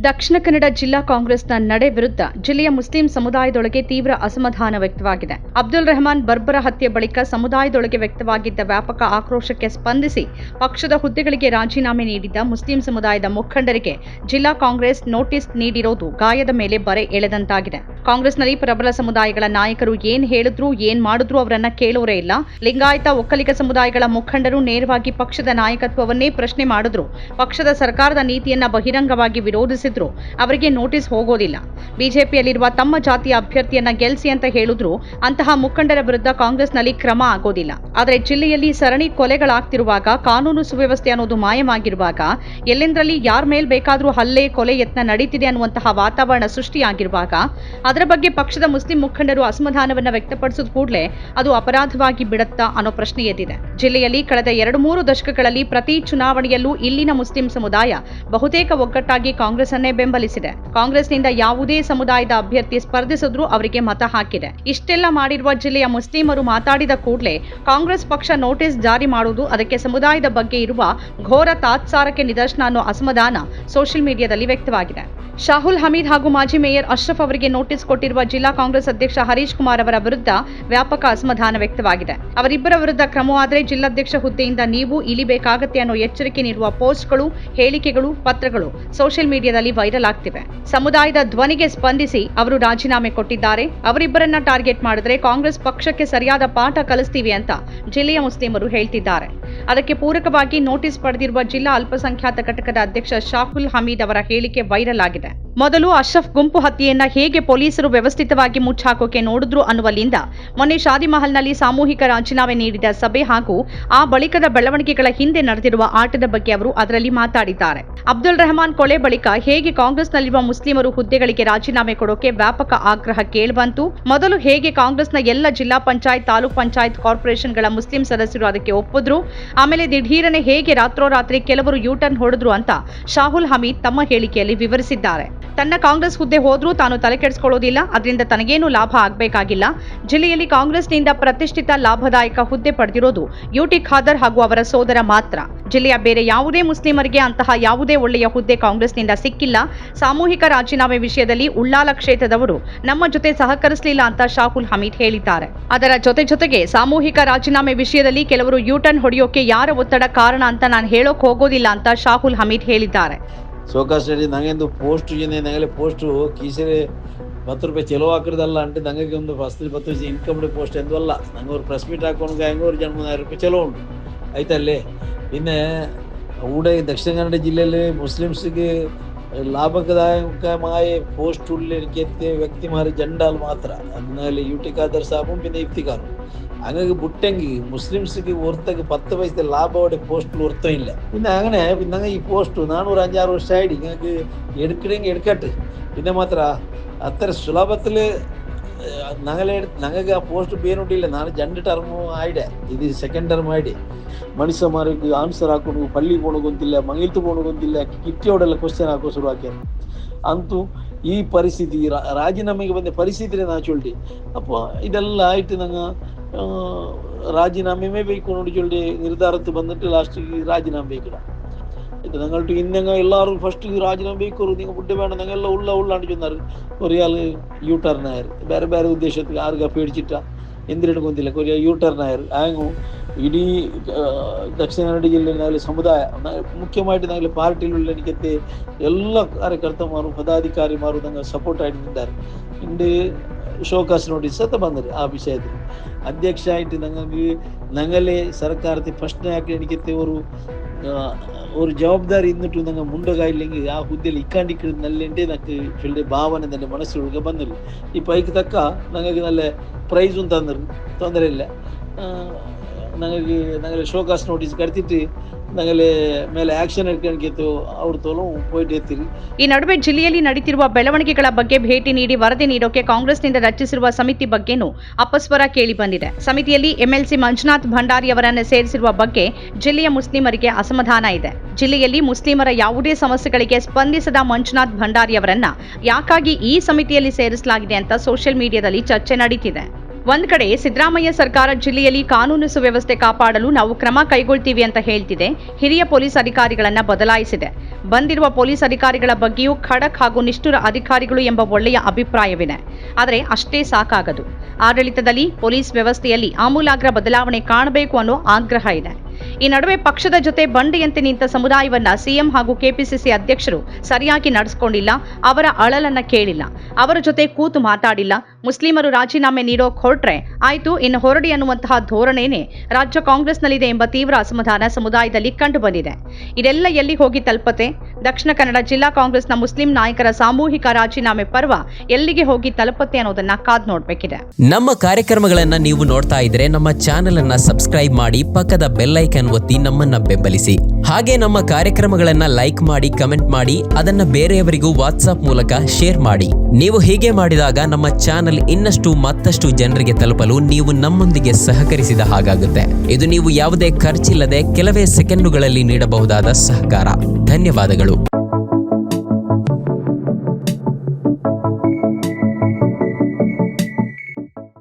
ದಕ್ಷಿಣ ಕನ್ನಡ ಜಿಲ್ಲಾ ಕಾಂಗ್ರೆಸ್ನ ನಡೆ ವಿರುದ್ಧ ಜಿಲ್ಲೆಯ ಮುಸ್ಲಿಂ ಸಮುದಾಯದೊಳಗೆ ತೀವ್ರ ಅಸಮಾಧಾನ ವ್ಯಕ್ತವಾಗಿದೆ. ಅಬ್ದುಲ್ ರೆಹಮಾನ್ ಬರ್ಬರ ಹತ್ಯೆ ಬಳಿಕ ಸಮುದಾಯದೊಳಗೆ ವ್ಯಕ್ತವಾಗಿದ್ದ ವ್ಯಾಪಕ ಆಕ್ರೋಶಕ್ಕೆ ಸ್ಪಂದಿಸಿ ಪಕ್ಷದ ಹುದ್ದೆಗಳಿಗೆ ರಾಜೀನಾಮೆ ನೀಡಿದ್ದ ಮುಸ್ಲಿಂ ಸಮುದಾಯದ ಮುಖಂಡರಿಗೆ ಜಿಲ್ಲಾ ಕಾಂಗ್ರೆಸ್ ನೋಟಿಸ್ ನೀಡಿರೋದು ಗಾಯದ ಮೇಲೆ ಬರೆ ಎಳೆದಂತಾಗಿದೆ. ಕಾಂಗ್ರೆಸ್ನಲ್ಲಿ ಪ್ರಬಲ ಸಮುದಾಯಗಳ ನಾಯಕರು ಏನ್ ಹೇಳಿದ್ರು ಏನ್ ಮಾಡಿದ್ರು ಅವರನ್ನ ಕೇಳೋರೇ ಇಲ್ಲ. ಲಿಂಗಾಯತ ಒಕ್ಕಲಿಗ ಸಮುದಾಯಗಳ ಮುಖಂಡರು ನೇರವಾಗಿ ಪಕ್ಷದ ನಾಯಕತ್ವವನ್ನೇ ಪ್ರಶ್ನೆ ಮಾಡಿದ್ರು. ಪಕ್ಷದ ಸರ್ಕಾರದ ನೀತಿಯನ್ನ ಬಹಿರಂಗವಾಗಿ ವಿರೋಧಿಸಿದ್ರು. ಅವರಿಗೆ ನೋಟಿಸ್ ಹೋಗೋದಿಲ್ಲ. ಬಿಜೆಪಿಯಲ್ಲಿರುವ ತಮ್ಮ ಜಾತಿಯ ಅಭ್ಯರ್ಥಿಯನ್ನ ಗೆಲ್ಲಿಸಿ ಅಂತ ಹೇಳಿದ್ರು ಅಂತಹ ಮುಖಂಡರ ವಿರುದ್ಧ ಕಾಂಗ್ರೆಸ್ನಲ್ಲಿ ಕ್ರಮ ಆಗೋದಿಲ್ಲ. ಆದರೆ ಜಿಲ್ಲೆಯಲ್ಲಿ ಸರಣಿ ಕೊಲೆಗಳಾಗ್ತಿರುವಾಗ, ಕಾನೂನು ಸುವ್ಯವಸ್ಥೆ ಅನ್ನೋದು ಮಾಯವಾಗಿರುವಾಗ, ಎಲ್ಲೆಂದರಲ್ಲಿ ಯಾರ ಮೇಲ್ ಬೇಕಾದ್ರೂ ಹಲ್ಲೆ ಕೊಲೆ ಯತ್ನ ನಡೀತಿದೆ ಅನ್ನುವಂತಹ ವಾತಾವರಣ ಸೃಷ್ಟಿಯಾಗಿರುವಾಗ ಅದರ ಬಗ್ಗೆ ಪಕ್ಷದ ಮುಸ್ಲಿಂ ಮುಖಂಡರು ಅಸಮಾಧಾನವನ್ನ ವ್ಯಕ್ತಪಡಿಸಿದ ಕೂಡಲೇ ಅದು ಅಪರಾಧವಾಗಿ ಬಿಡುತ್ತಾ ಅನ್ನೋ ಪ್ರಶ್ನೆ ಎದ್ದಿದೆ. ಜಿಲ್ಲೆಯಲ್ಲಿ ಕಳೆದ 2-3 ದಶಕಗಳಲ್ಲಿ ಪ್ರತಿ ಚುನಾವಣೆಯಲ್ಲೂ ಇಲ್ಲಿನ ಮುಸ್ಲಿಂ ಸಮುದಾಯ ಬಹುತೇಕ ಒಗ್ಗಟ್ಟಾಗಿ ಕಾಂಗ್ರೆಸ್ ಅನ್ನೇ ಬೆಂಬಲಿಸಿದೆ. ಕಾಂಗ್ರೆಸ್ನಿಂದ ಯಾವುದೇ ಸಮುದಾಯದ ಅಭ್ಯರ್ಥಿ ಸ್ಪರ್ಧಿಸಿದ್ರೂ ಅವರಿಗೆ ಮತ ಹಾಕಿದೆ. ಇಷ್ಟೆಲ್ಲ ಮಾಡಿರುವ ಜಿಲ್ಲೆಯ ಮುಸ್ಲಿಮರು ಮಾತಾಡಿದ ಕೂಡಲೇ ಕಾಂಗ್ರೆಸ್ ಪಕ್ಷ ನೋಟಿಸ್ ಜಾರಿ ಮಾಡುವುದು ಅದಕ್ಕೆ ಸಮುದಾಯದ ಬಗ್ಗೆ ಇರುವ ಘೋರ ತಾತ್ಸಾರಕ್ಕೆ ನಿದರ್ಶನ ಅನ್ನೋ ಅಸಮಾಧಾನ ಸೋಷಿಯಲ್ ಮೀಡಿಯಾದಲ್ಲಿ ವ್ಯಕ್ತವಾಗಿದೆ. ಶಾಹುಲ್ ಹಮೀದ್ ಹಾಗೂ ಮಾಜಿ ಮೇಯರ್ ಅಶ್ರಫ್ ಅವರಿಗೆ ನೋಟಿಸ್ ಕೊಟ್ಟಿರುವ ಜಿಲ್ಲಾ ಕಾಂಗ್ರೆಸ್ ಅಧ್ಯಕ್ಷ ಹರೀಶ್ ಕುಮಾರ್ ಅವರ ವಿರುದ್ಧ ವ್ಯಾಪಕ ಅಸಮಾಧಾನ ವ್ಯಕ್ತವಾಗಿದೆ. ಅವರಿಬ್ಬರ ವಿರುದ್ಧ ಕ್ರಮವಾದರೆ ಜಿಲ್ಲಾಧ್ಯಕ್ಷ ಹುದ್ದೆಯಿಂದ ನೀವು ಇಳಿಬೇಕಾಗತ್ತೆ ಅನ್ನೋ ಎಚ್ಚರಿಕೆ ನೀಡುವ ಪೋಸ್ಟ್ಗಳು, ಹೇಳಿಕೆಗಳು, ಪತ್ರಗಳು ಸೋಷಿಯಲ್ ಮೀಡಿಯಾದಲ್ಲಿ ವೈರಲ್ ಆಗ್ತಿವೆ. ಸಮುದಾಯದ ಧ್ವನಿಗೆ ಸ್ಪಂದಿಸಿ ಅವರು ರಾಜೀನಾಮೆ ಕೊಟ್ಟಿದ್ದಾರೆ. ಅವರಿಬ್ಬರನ್ನ ಟಾರ್ಗೆಟ್ ಮಾಡಿದ್ರೆ ಕಾಂಗ್ರೆಸ್ ಪಕ್ಷಕ್ಕೆ ಸರಿಯಾದ ಪಾಠ ಕಲಿಸ್ತೀವಿ ಅಂತ ಜಿಲ್ಲೆಯ ಮುಸ್ಲಿಮರು ಹೇಳ್ತಿದ್ದಾರೆ. ಅದಕ್ಕೆ ಪೂರಕವಾಗಿ ನೋಟಿಸ್ ಪಡೆದಿರುವ ಜಿಲ್ಲಾ ಅಲ್ಪಸಂಖ್ಯಾತ ಘಟಕದ ಅಧ್ಯಕ್ಷ ಶಾಹುಲ್ ಹಮೀದ್ ಅವರ ಹೇಳಿಕೆ ವೈರಲ್ ಆಗಿದೆ. ಮೊದಲು ಅಶ್ರಫ್ ಗುಂಪು ಹತ್ಯೆಯನ್ನ ಹೇಗೆ ಪೊಲೀಸರು ವ್ಯವಸ್ಥಿತವಾಗಿ ಮುಚ್ಚಾಕೋಕೆ ನೋಡಿದ್ರು ಅನ್ನುವಲ್ಲಿಂದ ಮೊನ್ನೆ ಶಾದಿ ಮಹಲ್ನಲ್ಲಿ ಸಾಮೂಹಿಕ ರಾಜೀನಾಮೆ ನೀಡಿದ ಸಭೆ ಹಾಗೂ ಆ ಬಳಿಕದ ಬೆಳವಣಿಗೆಗಳ ಹಿಂದೆ ನಡೆದಿರುವ ಆಟದ ಬಗ್ಗೆ ಅವರು ಅದರಲ್ಲಿ ಮಾತಾಡಿದ್ದಾರೆ. ಅಬ್ದುಲ್ ರೆಹಮಾನ್ ಕೊಲೆ ಬಳಿಕ ಹೇಗೆ ಕಾಂಗ್ರೆಸ್ನಲ್ಲಿರುವ ಮುಸ್ಲಿಮರು ಹುದ್ದೆಗಳಿಗೆ ರಾಜೀನಾಮೆ ಕೊಡೋಕೆ ವ್ಯಾಪಕ ಆಗ್ರಹ ಕೇಳಿಬಂತು, ಮೊದಲು ಹೇಗೆ ಕಾಂಗ್ರೆಸ್ನ ಎಲ್ಲ ಜಿಲ್ಲಾ ಪಂಚಾಯತ್, ತಾಲೂಕ್ ಪಂಚಾಯತ್, ಕಾರ್ಪೊರೇಷನ್ಗಳ ಮುಸ್ಲಿಂ ಸದಸ್ಯರು ಅದಕ್ಕೆ ಒಪ್ಪಿದ್ರು, ಆಮೇಲೆ ದಿಢೀರನೆ ಹೇಗೆ ರಾತ್ರೋರಾತ್ರಿ ಕೆಲವರು ಯೂಟರ್ನ್ ಹೊಡೆದ್ರು ಅಂತ ಶಾಹುಲ್ ಹಮೀದ್ ತಮ್ಮ ಹೇಳಿಕೆಯಲ್ಲಿ ವಿವರಿಸಿದ್ದಾರೆ. ತನ್ನ ಕಾಂಗ್ರೆಸ್ ಹುದ್ದೆ ಹೋದ್ರೂ ತಾನು ತಲೆ ಕೆಡಿಸಿಕೊಳ್ಳೋದಿಲ್ಲ, ಅದರಿಂದ ತನಗೇನು ಲಾಭ ಆಗಬೇಕಾಗಿಲ್ಲ. ಜಿಲ್ಲೆಯಲ್ಲಿ ಕಾಂಗ್ರೆಸ್ನಿಂದ ಪ್ರತಿಷ್ಠಿತ ಲಾಭದಾಯಕ ಹುದ್ದೆ ಪಡೆದಿರೋದು ಯುಟಿ ಖಾದರ್ ಹಾಗೂ ಅವರ ಸೋದರ ಮಾತ್ರ. ಜಿಲ್ಲೆಯ ಬೇರೆ ಯಾವುದೇ ಮುಸ್ಲಿಮರಿಗೆ ಅಂತಹ ಯಾವುದೇ ಒಳ್ಳೆಯ ಹುದ್ದೆ ಕಾಂಗ್ರೆಸ್ನಿಂದ ಸಿಕ್ಕಿಲ್ಲ. ಸಾಮೂಹಿಕ ರಾಜೀನಾಮೆ ವಿಷಯದಲ್ಲಿ ಉಳ್ಳಾಲ ಕ್ಷೇತ್ರದವರು ನಮ್ಮ ಜೊತೆ ಸಹಕರಿಸಲಿಲ್ಲ ಅಂತ ಶಾಹುಲ್ ಹಮೀದ್ ಹೇಳಿದ್ದಾರೆ. ಅದರ ಜೊತೆಗೆ ಸಾಮೂಹಿಕ ರಾಜೀನಾಮೆ ವಿಷಯದಲ್ಲಿ ಕೆಲವರು ಯೂಟರ್ನ್ ಹೊಡೆಯೋಕೆ ಯಾರ ಒತ್ತಡ ಕಾರಣ ಅಂತ ನಾನು ಹೇಳೋಕ್ ಹೋಗೋದಿಲ್ಲ ಅಂತ ಶಾಹುಲ್ ಹಮೀದ್ ಹೇಳಿದ್ದಾರೆ. സോക്കാസ്റ്റഡി നങ്ങെന്ത് പോസ്റ്റ് ചെയ്യുന്ന ഞങ്ങളെ പോസ്റ്റ് കീശില് 10 ರೂಪಾಯಿ ಚೆಲುವಾಕಿರೋದಲ್ಲ అంటే ನಂಗೆ ಒಂದು ಫಸ್ಟ್ 10 ಇನ್ಕಮ್ ಪೋಸ್ಟ್ ಎಂದು ಅಲ್ಲ. ನಂಗೆ ഒരു പ്രസ് മീറ്റ് ಹಾಕೊಂಡು ಹೆಂಗೆ ഒരു 2-3 ರೂಪಾಯಿ ಚೆಲುವು ಉಂಟು ಆಯ್ತಲ್ಲೇ. പിന്നെ ഇവിടെ ദക്ഷിണ കന്നഡ ജില്ലയിൽ മുസ്ലിംസിക്ക് ലാഭദായകമായ പോസ്റ്റുള്ളിൽ എനിക്കെത്തിയ വ്യക്തിമാർ ജണ്ടാൽ മാത്രം. എന്നാൽ യൂട്ടി ഖാദർ സാബും പിന്നെ ഇഫ്തിഖാറും അങ്ങനെ ബുട്ടെങ്കിൽ മുസ്ലിംസിക്ക് ഓർത്തേക്ക് 10 പൈസ ലാഭോടെ പോസ്റ്റിൽ ഓർത്തമില്ല. പിന്നെ അങ്ങനെ പിന്നെ ഈ പോസ്റ്റ് 400-5-6 ವರ್ಷമായിട്ട് നിങ്ങൾക്ക് എടുക്കണമെങ്കിൽ എടുക്കട്ടെ. പിന്നെ ಮಾತ್ರ അത്ര സുലഭത്തിൽ ഞങ്ങൾക്ക് ആ പോസ്റ്റ് പേരുണ്ടില്ല. ನಾನು 2 ಟರ್ಮ್ ಆಯ್ಡೆ, ಇದು 2nd ಟರ್ಮ್ ಆಯ್ಡೆ. ಮನುಷ್ಯಮಾರಿಗೆ ಆನ್ಸರ್ ಹಾಕೊಂಡು ಪಳ್ಳಿ പോണ ಗೊತ್ತಿಲ್ಲ, ಮಂಗಿಲ್ತು പോണ ಗೊತ್ತಿಲ್ಲ, ಕಿಟ್ಟಿಯೋಡೆಲ್ಲ ಕ್ವಶನ್ ಹಾಕೋ ಶುರು ಹಾಕ್ಯಾರ. ಅಂತೂ ಈ ಪರಿಸ್ಥಿತಿ ರಾಜೀನಾಮೆಗೆ ಬಂದ ಪರಿಸ್ಥಿತಿನೇ ನಾ ಚೊಲ್ಟಿ. അപ്പോൾ ഇതെല്ലാം ആയിട്ട് ഞങ്ങൾ രാജിനാമേ ಬೇಕು ನೋಡಿ ചൊല്ലി ನಿರ್ಧಾರಕ್ಕೆ ಬಂದಿട്ട് ಲಾಸ್ಟಿಗೆ ರಾಜೀನಾಮೆ ಬೇಕಿಲ್ಲ. ಆಯ್ತು ഞങ്ങൾക്ക് ഇന്നങ്ങ എല്ലാവരും ഫസ്റ്റ് ರಾಜೀನಾಮೆ ಬೇಕು, നിങ്ങൾ ഫുഡ് വേണം, ഞങ്ങളെല്ലാം ഉള്ളാണ്ട് ചൊന്നാറ്. ഒരാൾ യൂ ടർൻ ആയർ ಬೇರೆ ಬೇರೆ ಉದ್ದೇಶಕ್ಕೆ ಆರ್ಗ ಪೇಡಿಚಿಟ್ಟ ಎಂದಿರಡು ಗೊಂದಿಲ್ಲ ಕೊರಿಯ ಯೂ ಟರ್ನ್ ಆಯರ್. ಹ್ಯಾಂಗು ಇಡೀ ದಕ್ಷಿಣ ಕನ್ನಡ ಜಿಲ್ಲೆಯಲ್ಲಿ ಸಮುದಾಯ ಮುಖ್ಯമായിട്ട് ഞങ്ങൾ പാർട്ടിയിലുള്ള എനിക്കത്തെ ಎಲ್ಲ ಕಾರ್ಯಕರ್ತമാരും ಪದಾಧಿಕಾರಿമാരും ഞങ്ങൾ ಸಪೋರ್ಟ್ ആയിട്ടിದ್ದಾರೆ. ಇಂದು ഷോക്കാസ് നോട്ടീസ് ഒക്കെ ಬಂದಿದೆ ಆ ವಿಷಯത്തിൽ. ಅಧ್ಯಕ್ಷ ഞങ്ങൾക്ക് ഞങ്ങളെ സർക്കാരത്തെ പ്രശ്നമാക്കി എനിക്കത്തെ ഒരു ജവാಬ್ದಾರಿ ಇನ್ನಿಟ್ಟು ನಂಗೆ ಮುಂಡಗಾಯಿല്ലെങ്കിൽ ಆ ಹುದ್ದೆಯಲ್ಲಿ ಇಕ್ಕಾಂಡಿಕ್ಕಿಡನಲ್ಲೇ ನನಗೆ ಚೊಲ್ಲೆ ಭಾವನೆ ನನ್ನ ಮನಸ್ಸೊಳಗೆ ಬಂದರು. ಈ ಪೈಕ್ ತಕ್ಕ ನನಗೆ ನಲ್ಲ ಪ್ರೈಸ್ ತಂದರು, ತೊಂದರೆ ಇಲ್ಲ. ഞങ്ങളെ ഷോക്കാസ് നോട്ടീസ് ಕರೆದಿಟ್ಟು ഞങ്ങളെ ಮೇಲೆ ಆಕ್ಷನ್ എടുക്കാനിತ್ತು ಅವ್ರ ತೋಲು ಹೋಯ್ತು ಎತ್ತಿರಿ. ಈ ನಡುವೆ ಜಿಲ್ಲೆಯಲ್ಲಿ ನಡೆಯುತ್ತಿರುವ ಬೆಳವಣಿಗೆಗಳ ಬಗ್ಗೆ ಭೇಟಿ ನೀಡಿ ವರದಿ ನೀಡೋಕೆ ಕಾಂಗ್ರೆಸ್ನಿಂದ ರಚಿಸಿರುವ ಸಮಿತಿ ಬಗ್ಗೆನೂ ಅಪಸ್ವರ ಕೇಳಿ ಬಂದಿದೆ. ಸಮಿತಿಯಲ್ಲಿ ಎಂಎಲ್ಸಿ ಮಂಜುನಾಥ್ ಭಂಡಾರಿ ಅವರನ್ನು ಸೇರಿಸಿರುವ ಬಗ್ಗೆ ಜಿಲ್ಲೆಯ ಮುಸ್ಲಿಮರಿಗೆ ಅಸಮಾಧಾನ ಇದೆ. ಜಿಲ್ಲೆಯಲ್ಲಿ ಮುಸ್ಲಿಮರ ಯಾವುದೇ ಸಮಸ್ಯೆಗಳಿಗೆ ಸ್ಪಂದಿಸದ ಮಂಜುನಾಥ್ ಭಂಡಾರಿ ಅವರನ್ನ ಯಾಕಾಗಿ ಈ ಸಮಿತಿಯಲ್ಲಿ ಸೇರಿಸಲಾಗಿದೆ ಅಂತ ಸೋಷಿಯಲ್ ಮೀಡಿಯಾದಲ್ಲಿ ಚರ್ಚೆ ನಡೀತಿದೆ. ಒಂದ್ ಕಡೆ ಸಿದ್ದರಾಮಯ್ಯ ಸರ್ಕಾರ ಜಿಲ್ಲೆಯಲ್ಲಿ ಕಾನೂನು ಸುವ್ಯವಸ್ಥೆ ಕಾಪಾಡಲು ನಾವು ಕ್ರಮ ಕೈಗೊಳ್ತೀವಿ ಅಂತ ಹೇಳ್ತಿದೆ. ಹಿರಿಯ ಪೊಲೀಸ್ ಅಧಿಕಾರಿಗಳನ್ನ ಬದಲಾಯಿಸಿದೆ. ಬಂದಿರುವ ಪೊಲೀಸ್ ಅಧಿಕಾರಿಗಳ ಬಗ್ಗೆಯೂ ಖಡಕ್ ಹಾಗೂ ನಿಷ್ಠುರ ಅಧಿಕಾರಿಗಳು ಎಂಬ ಒಳ್ಳೆಯ ಅಭಿಪ್ರಾಯವಿದೆ. ಆದರೆ ಅಷ್ಟೇ ಸಾಕಾಗದು. ಆಡಳಿತದಲ್ಲಿ ಪೊಲೀಸ್ ವ್ಯವಸ್ಥೆಯಲ್ಲಿ ಆಮೂಲಾಗ್ರ ಬದಲಾವಣೆ ಕಾಣಬೇಕು ಅನ್ನೋ ಆಗ್ರಹ ಇದೆ. ಈ ನಡುವೆ ಪಕ್ಷದ ಜೊತೆ ಬಂಡೆಯಂತೆ ನಿಂತ ಸಮುದಾಯವನ್ನ ಸಿಎಂ ಹಾಗೂ ಕೆಪಿಸಿಸಿ ಅಧ್ಯಕ್ಷರು ಸರಿಯಾಗಿ ನಡೆಸಿಕೊಂಡಿಲ್ಲ. ಅವರ ಅಳಲನ್ನ ಕೇಳಿಲ್ಲ. ಅವರ ಜೊತೆ ಕೂತು ಮಾತಾಡಿಲ್ಲ. ಮುಸ್ಲಿಮರು ರಾಜೀನಾಮೆ ನೀಡೋಕ್ ಹೊರಟ್ರೆ ಆಯ್ತು, ಇನ್ನು ಹೊರಡಿ ಅನ್ನುವಂತಹ ಧೋರಣೆನೇ ರಾಜ್ಯ ಕಾಂಗ್ರೆಸ್ನಲ್ಲಿದೆ ಎಂಬ ತೀವ್ರ ಅಸಮಾಧಾನ ಸಮುದಾಯದಲ್ಲಿ ಕಂಡು ಬಂದಿದೆ. ಇದೆಲ್ಲ ಎಲ್ಲಿ ಹೋಗಿ ತಲುಪತ್ತೆ? ದಕ್ಷಿಣ ಕನ್ನಡ ಜಿಲ್ಲಾ ಕಾಂಗ್ರೆಸ್ನ ಮುಸ್ಲಿಂ ನಾಯಕರ ಸಾಮೂಹಿಕ ರಾಜೀನಾಮೆ ಪರ್ವ ಎಲ್ಲಿಗೆ ಹೋಗಿ ತಲುಪತ್ತೆ ಅನ್ನೋದನ್ನ ಕಾದ್ ನೋಡ್ಬೇಕಿದೆ. ನಮ್ಮ ಕಾರ್ಯಕ್ರಮಗಳನ್ನ ನೀವು ನೋಡ್ತಾ ಇದ್ರೆ ನಮ್ಮ ಚಾನೆಲ್ ಅನ್ನ ಸಬ್ಸ್ಕ್ರೈಬ್ ಮಾಡಿ, ಪಕ್ಕದ ಬೆಲ್ ಐಕಾನ್ ಒತ್ತಿ ನಮ್ಮನ್ನ ಬೆಂಬಲಿಸಿ. ಹಾಗೆ ನಮ್ಮ ಕಾರ್ಯಕ್ರಮಗಳನ್ನ ಲೈಕ್ ಮಾಡಿ, ಕಮೆಂಟ್ ಮಾಡಿ, ಅದನ್ನ ಬೇರೆಯವರಿಗೂ ವಾಟ್ಸ್ಆಪ್ ಮೂಲಕ ಶೇರ್ ಮಾಡಿ. ನೀವು ಹೀಗೆ ಮಾಡಿದಾಗ ನಮ್ಮ ಚಾನೆಲ್ ಮತ್ತಷ್ಟು ಜನರಿಗೆ ತಲುಪಲು ನೀವು ನಮ್ಮೊಂದಿಗೆ ಸಹಕರಿಸಿದ ಹಾಗಾಗುತ್ತೆ. ಇದು ನೀವು ಯಾವುದೇ ಖರ್ಚಿಲ್ಲದೆ ಕೆಲವೇ ಸೆಕೆಂಡುಗಳಲ್ಲಿ ನೀಡಬಹುದಾದ ಸಹಕಾರ. ಧನ್ಯವಾದಗಳು.